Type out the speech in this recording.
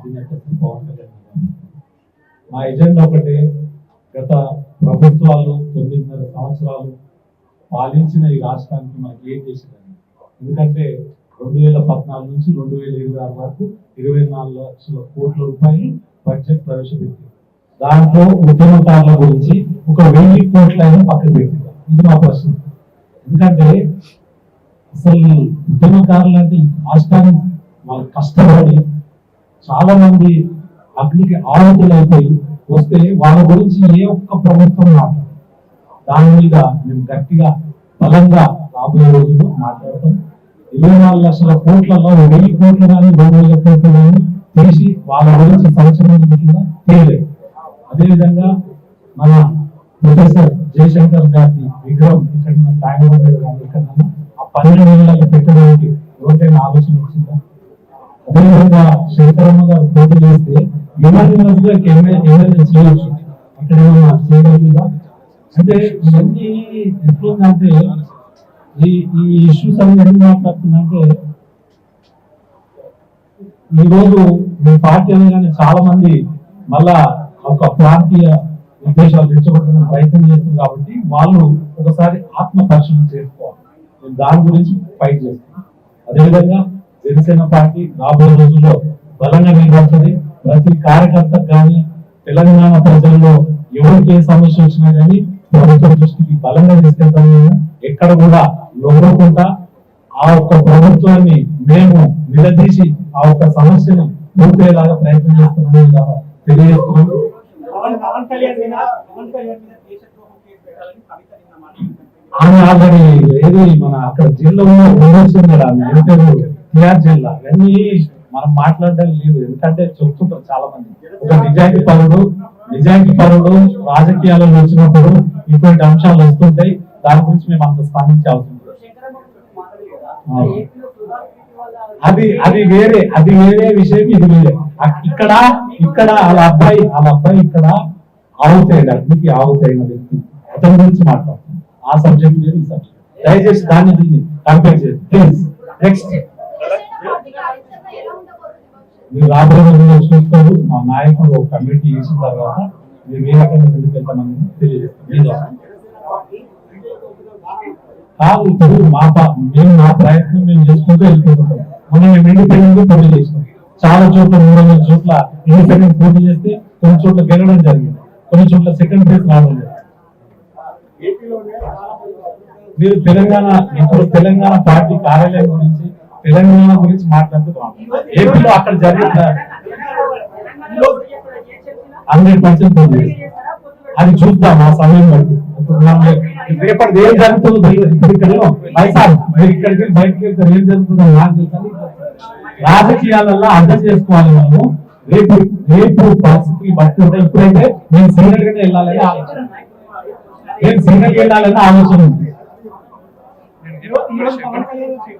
అధినేత పవన్ కళ్యాణ్ గారు. మా ఎజెండా ఒకటే, గత ప్రభుత్వాలు 9.5 సంవత్సరాలు పాలించిన ఈ రాష్ట్రానికి మనకి ఏం చేసిందని. ఎందుకంటే 2014 నుంచి 2026 వరకు 24 లక్షల కోట్ల రూపాయలు బడ్జెట్ ప్రవేశపెట్టింది. దాంట్లో ఉద్యమకారుల గురించి ఒక 1000 కోట్లైనా పక్కన పెట్టింది. ఇది మా ప్రశ్న. ఎందుకంటే అసలు ఉద్యమకారులు అంటే రాష్ట్రాన్ని వాళ్ళు కష్టపడి చాలా మంది అగ్నికి ఆహుతులైపోయి వస్తే వాళ్ళ గురించి ఏ ఒక్క ప్రభుత్వం మాట్లాడదు. దాని మీద మేము గట్టిగా బలంగా రాబోయే రోజుల్లో మాట్లాడతాం. 24 లక్షల కోట్లలో 1000 కోట్లు కానీ 2000 కోట్లు కానీ తీసి వాళ్ళ గురించి సంవత్సరం కింద తీయలేదు. అదేవిధంగా మన ప్రొఫెసర్ జయశంకర్ గారి విగ్రహం ఇక్కడ బెంగళూరు కానీ ఇక్కడ ఆ 12 నెలలకు పెట్టడానికి ఎవరికైనా ఆలోచన వచ్చిందా? అదేవిధంగా శంకరమ్మ గారు పోటీ చేస్తే ఎమ్మెల్యే చేయొచ్చు, అక్కడ ఏమైనా చేయగలిగిందా? అంటే ఇవన్నీ ఎట్లుందంటే ఈ ఇష్యూస్ అన్ని ఎందుకు మాట్లాడుతుందంటే, ఈ రోజు మీ పార్టీ అనగానే చాలా మంది మళ్ళా ఒక ప్రాంతీయ ఉద్దేశాలు తెచ్చుకోవడానికి ప్రయత్నం చేస్తుంది. కాబట్టి వాళ్ళు ఒకసారి ఆత్మ పరిశీలన చేసుకోవాలి. నేను దాని గురించి ఫైట్ చేస్తున్నాను. అదేవిధంగా జనసేన పార్టీ రాబోయే రోజుల్లో బలంగా నిలబడుతుంది. ప్రతి కార్యకర్తకు కానీ తెలంగాణ ప్రజల్లో ఎవరికి ఏ సమస్య వచ్చినా కానీ ప్రభుత్వం దృష్టికి బలంగా తీసుకెళ్తాము. ఎక్కడ కూడా లొంగకుండా ఆ ఒక్క ప్రభుత్వాన్ని మేము నిలదీసి ఆ ఒక్క సమస్యను పూర్తయ్యేలాగా ప్రయత్నం చేస్తున్నామని తెలియజేస్తున్నాము. ఆమె ఆల్రెడీ ఏది మన అక్కడ జిల్లాలో ఉండొచ్చింది. ఆమె టిఆర్ జిల్లా ఇవన్నీ మనం మాట్లాడడానికి లేదు. ఎందుకంటే చెప్తుంటారు చాలా మంది, ఒక నిజాయితీ పరుడు రాజకీయాలలో వచ్చినప్పుడు ఇటువంటి అంశాలు వస్తుంటాయి. దాని గురించి మేము అంత స్పందించాల్సి ఉంటుంది. అది వేరే విషయం, ఇది వేరే. ఇక్కడ వాళ్ళ అబ్బాయి ఇక్కడ అగ్నికి ఆవుతైన వ్యక్తి, అతని గురించి మాట్లాడుతుంది. ఆ సబ్జెక్ట్ వేరు, ఈ సబ్జెక్ట్. దయచేసి దీన్ని కంపేర్ చేయండి ప్లీజ్. నెక్స్ట్ మీరు రాబోయే రోజుల్లో చూస్తారు. మా నాయకుడు ఒక కమిటీ చేసిన తర్వాత మేము ఏ రకంగా ముందుకు వెళ్తామని తెలియజేస్తాం. కాదు, ఇప్పుడు మేము మా ప్రయత్నం మేము చేసుకుంటూ వెళ్ళిపోతుంటాం. మనం మేము ఇండిపెండెంట్ పోటీ చేసినాం. చాలా చోట్ల 300 చోట్ల ఇండిపెండెంట్ పోటీ చేస్తే కొన్ని చోట్ల గెలవడం జరిగింది, కొన్ని చోట్ల సెకండ్ ప్లేస్ రావడం జరిగింది. మీరు తెలంగాణ పార్టీ కార్యాలయం గురించి తెలంగాణ గురించి మాట్లాడుతున్నాం. ఏపీలో అక్కడ జరిగిన 100% అది చూద్దాం ఆ సమయం బట్టి. రేపటి ఏం జరుగుతుందో ఇక్కడికి బయటకి వెళ్తారు, ఏం జరుగుతుందో నాకు తెలుసు. రాజకీయాలలో అర్థం చేసుకోవాలి మనము. రేపు పరిస్థితి బట్టి ఉంటాయి. ఇప్పుడైతే నేను సింగల్ గానే వెళ్ళాలని ఆలోచన ఉంది.